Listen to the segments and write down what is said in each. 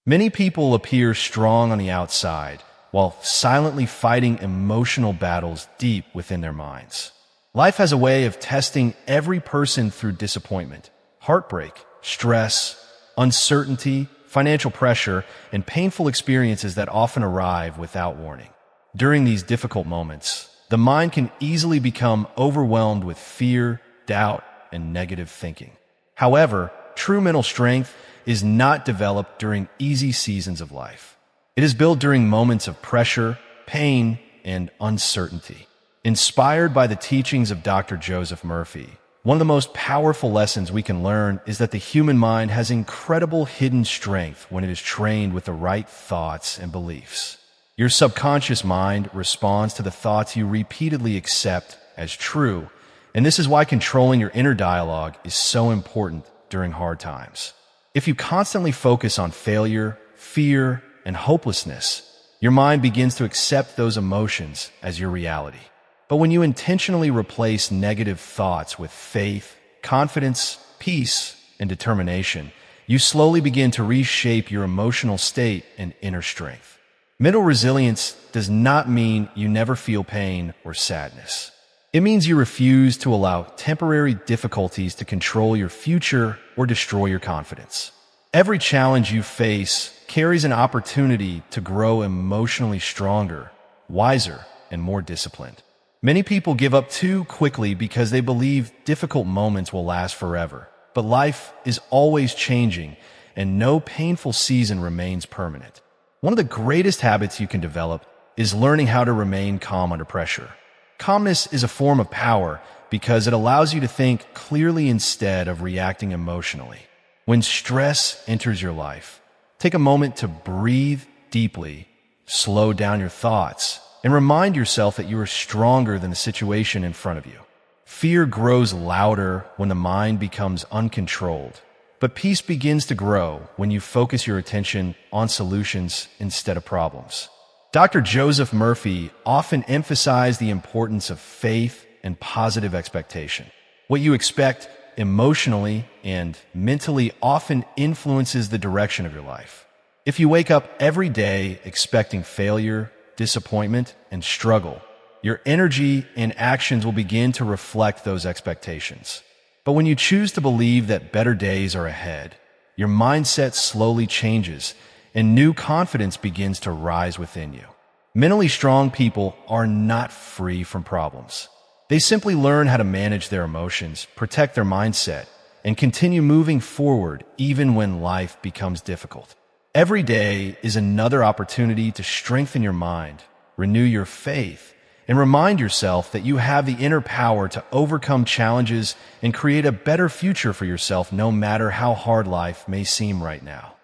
Many people appear strong on the outside while silently fighting emotional battles deep within their minds. Life has a way of testing every person through disappointment, heartbreak, stress, uncertainty, financial pressure, and painful experiences that often arrive without warning. During these difficult moments, the mind can easily become overwhelmed with fear, doubt, and negative thinking. However, true mental strength is not developed during easy seasons of life. It is built during moments of pressure, pain, and uncertainty. Inspired by the teachings of Dr. Joseph Murphy, one of the most powerful lessons we can learn is that the human mind has incredible hidden strength when it is trained with the right thoughts and beliefs. Your subconscious mind responds to the thoughts you repeatedly accept as true, and this is why controlling your inner dialogue is so important during hard times. If you constantly focus on failure, fear, and hopelessness, your mind begins to accept those emotions as your reality. But when you intentionally replace negative thoughts with faith, confidence, peace, and determination, you slowly begin to reshape your emotional state and inner strength. Mental resilience does not mean you never feel pain or sadness. It means you refuse to allow temporary difficulties to control your future or destroy your confidence. Every challenge you face carries an opportunity to grow emotionally stronger, wiser, and more disciplined. Many people give up too quickly because they believe difficult moments will last forever. But life is always changing, and no painful season remains permanent. One of the greatest habits you can develop is learning how to remain calm under pressure. Calmness is a form of power because it allows you to think clearly instead of reacting emotionally. When stress enters your life, take a moment to breathe deeply, slow down your thoughts, and remind yourself that you are stronger than the situation in front of you. Fear grows louder when the mind becomes uncontrolled, but peace begins to grow when you focus your attention on solutions instead of problems. Dr. Joseph Murphy often emphasized the importance of faith and positive expectation. What you expect emotionally and mentally often influences the direction of your life. If you wake up every day expecting failure, disappointment, and struggle, your energy and actions will begin to reflect those expectations. But when you choose to believe that better days are ahead, your mindset slowly changes and new confidence begins to rise within you. Mentally strong people are not free from problems. They simply learn how to manage their emotions, protect their mindset, and continue moving forward even when life becomes difficult. Every day is another opportunity to strengthen your mind, renew your faith, and remind yourself that you have the inner power to overcome challenges and create a better future for yourself no matter how hard life may seem right now.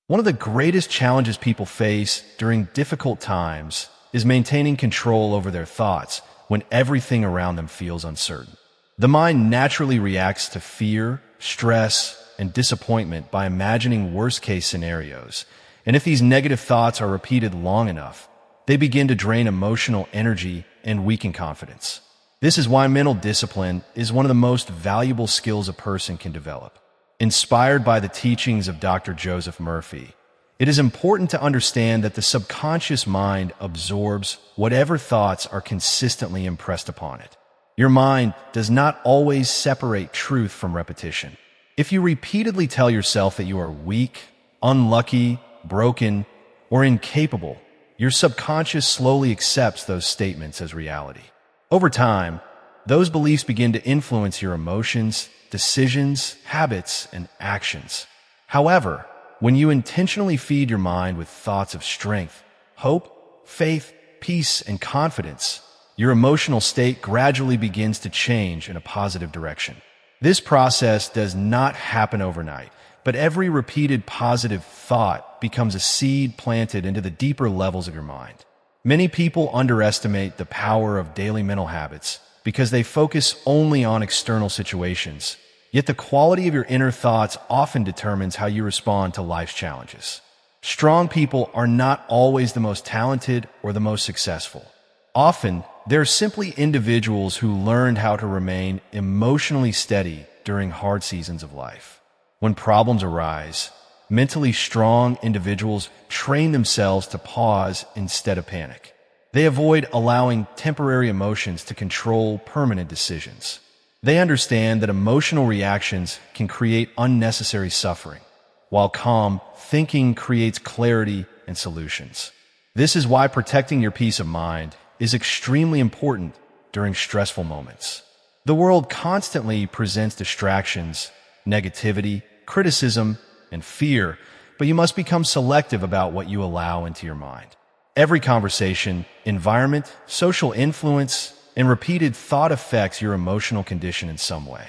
One of the greatest challenges people face during difficult times is maintaining control over their thoughts when everything around them feels uncertain. The mind naturally reacts to fear, stress, and disappointment by imagining worst-case scenarios, and if these negative thoughts are repeated long enough, they begin to drain emotional energy and weaken confidence. This is why mental discipline is one of the most valuable skills a person can develop. Inspired by the teachings of Dr. Joseph Murphy, it is important to understand that the subconscious mind absorbs whatever thoughts are consistently impressed upon it. Your mind does not always separate truth from repetition. If you repeatedly tell yourself that you are weak, unlucky, broken, or incapable, your subconscious slowly accepts those statements as reality. Over time, those beliefs begin to influence your emotions, decisions, habits, and actions. However, when you intentionally feed your mind with thoughts of strength, hope, faith, peace, and confidence, your emotional state gradually begins to change in a positive direction. This process does not happen overnight, but every repeated positive thought becomes a seed planted into the deeper levels of your mind. Many people underestimate the power of daily mental habits because they focus only on external situations. Yet the quality of your inner thoughts often determines how you respond to life's challenges. Strong people are not always the most talented or the most successful. Often, they're simply individuals who learned how to remain emotionally steady during hard seasons of life. When problems arise, Mentally strong individuals train themselves to pause instead of panic. They avoid allowing temporary emotions to control permanent decisions. They understand that emotional reactions can create unnecessary suffering, while calm thinking creates clarity and solutions. This is why protecting your peace of mind is extremely important during stressful moments. The world constantly presents distractions, negativity, criticism, and fear, but you must become selective about what you allow into your mind. Every conversation, environment, social influence, and repeated thought affects your emotional condition in some way.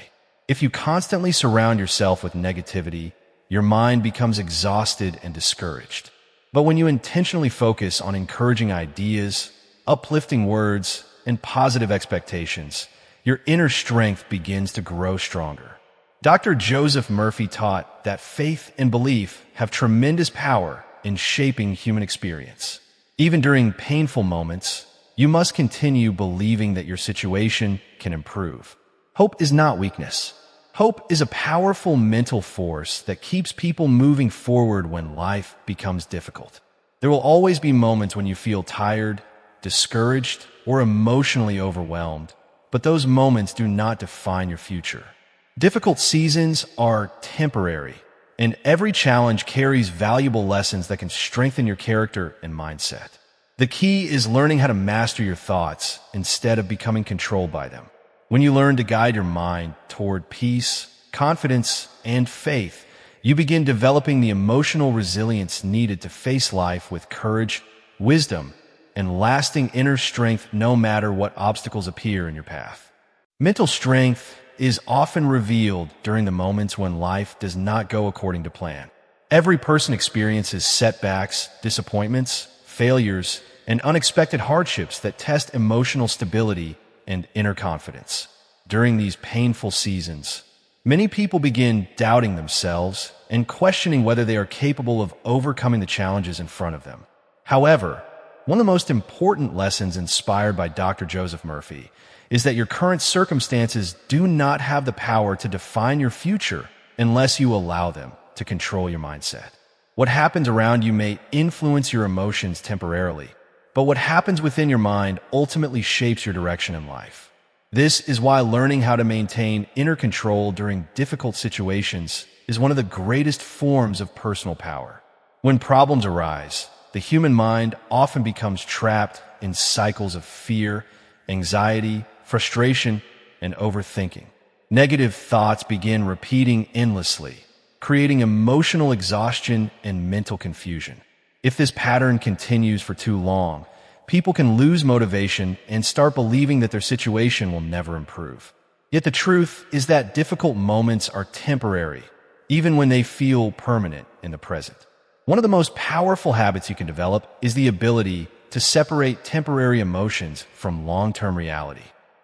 If you constantly surround yourself with negativity, your mind becomes exhausted and discouraged. But when you intentionally focus on encouraging ideas, uplifting words, and positive expectations, your inner strength begins to grow stronger. Dr. Joseph Murphy taught that faith and belief have tremendous power in shaping human experience. Even during painful moments, you must continue believing that your situation can improve. Hope is not weakness. Hope is a powerful mental force that keeps people moving forward when life becomes difficult. There will always be moments when you feel tired, discouraged, or emotionally overwhelmed, but those moments do not define your future. Difficult seasons are temporary, and every challenge carries valuable lessons that can strengthen your character and mindset. The key is learning how to master your thoughts instead of becoming controlled by them. When you learn to guide your mind toward peace, confidence, and faith, you begin developing the emotional resilience needed to face life with courage, wisdom, and lasting inner strength no matter what obstacles appear in your path. Mental strength is often revealed during the moments when life does not go according to plan. Every person experiences setbacks, disappointments, failures, and unexpected hardships that test emotional stability and inner confidence. During these painful seasons, many people begin doubting themselves and questioning whether they are capable of overcoming the challenges in front of them. However, one of the most important lessons inspired by Dr. Joseph Murphy is that your current circumstances do not have the power to define your future unless you allow them to control your mindset. What happens around you may influence your emotions temporarily, but what happens within your mind ultimately shapes your direction in life. This is why learning how to maintain inner control during difficult situations is one of the greatest forms of personal power. When problems arise, the human mind often becomes trapped in cycles of fear, anxiety, frustration, and overthinking. Negative thoughts begin repeating endlessly, creating emotional exhaustion and mental confusion. If this pattern continues for too long, people can lose motivation and start believing that their situation will never improve. Yet the truth is that difficult moments are temporary, even when they feel permanent in the present. One of the most powerful habits you can develop is the ability to separate temporary emotions from long-term reality.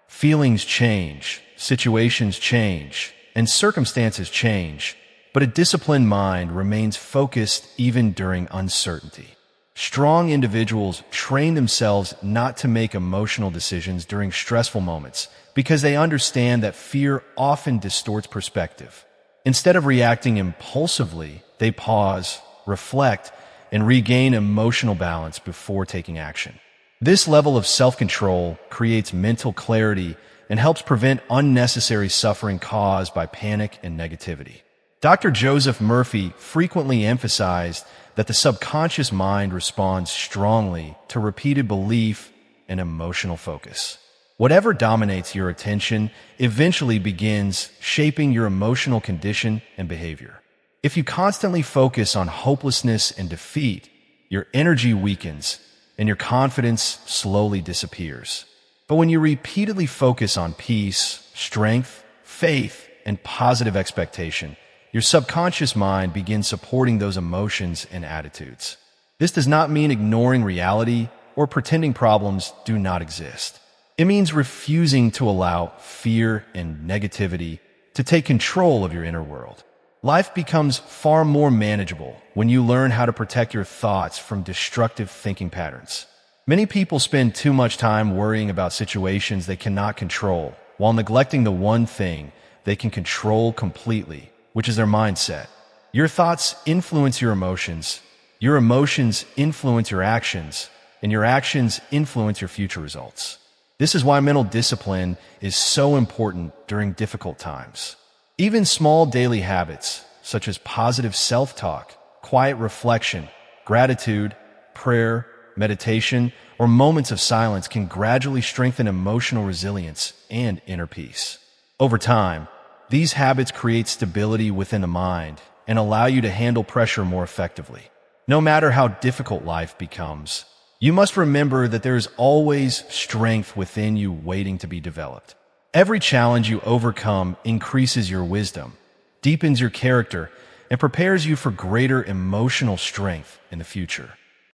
Feelings change, situations change, and circumstances change, but a disciplined mind remains focused even during uncertainty. Strong individuals train themselves not to make emotional decisions during stressful moments because they understand that fear often distorts perspective. Instead of reacting impulsively, they pause, reflect, and regain emotional balance before taking action. This level of self-control creates mental clarity and helps prevent unnecessary suffering caused by panic and negativity. Dr. Joseph Murphy frequently emphasized that the subconscious mind responds strongly to repeated belief and emotional focus. Whatever dominates your attention eventually begins shaping your emotional condition and behavior. If you constantly focus on hopelessness and defeat, your energy weakens and your confidence slowly disappears. But when you repeatedly focus on peace, strength, faith, and positive expectation, your subconscious mind begins supporting those emotions and attitudes. This does not mean ignoring reality or pretending problems do not exist. It means refusing to allow fear and negativity to take control of your inner world. Life becomes far more manageable when you learn how to protect your thoughts from destructive thinking patterns. Many people spend too much time worrying about situations they cannot control, while neglecting the one thing they can control completely, which is their mindset. Your thoughts influence your emotions influence your actions, and your actions influence your future results. This is why mental discipline is so important during difficult times. Even small daily habits, such as positive self-talk, quiet reflection, gratitude, prayer, meditation, or moments of silence can gradually strengthen emotional resilience and inner peace. Over time, these habits create stability within the mind and allow you to handle pressure more effectively. No matter how difficult life becomes, you must remember that there is always strength within you waiting to be developed. Every challenge you overcome increases your wisdom, deepens your character, and prepares you for greater emotional strength in the future.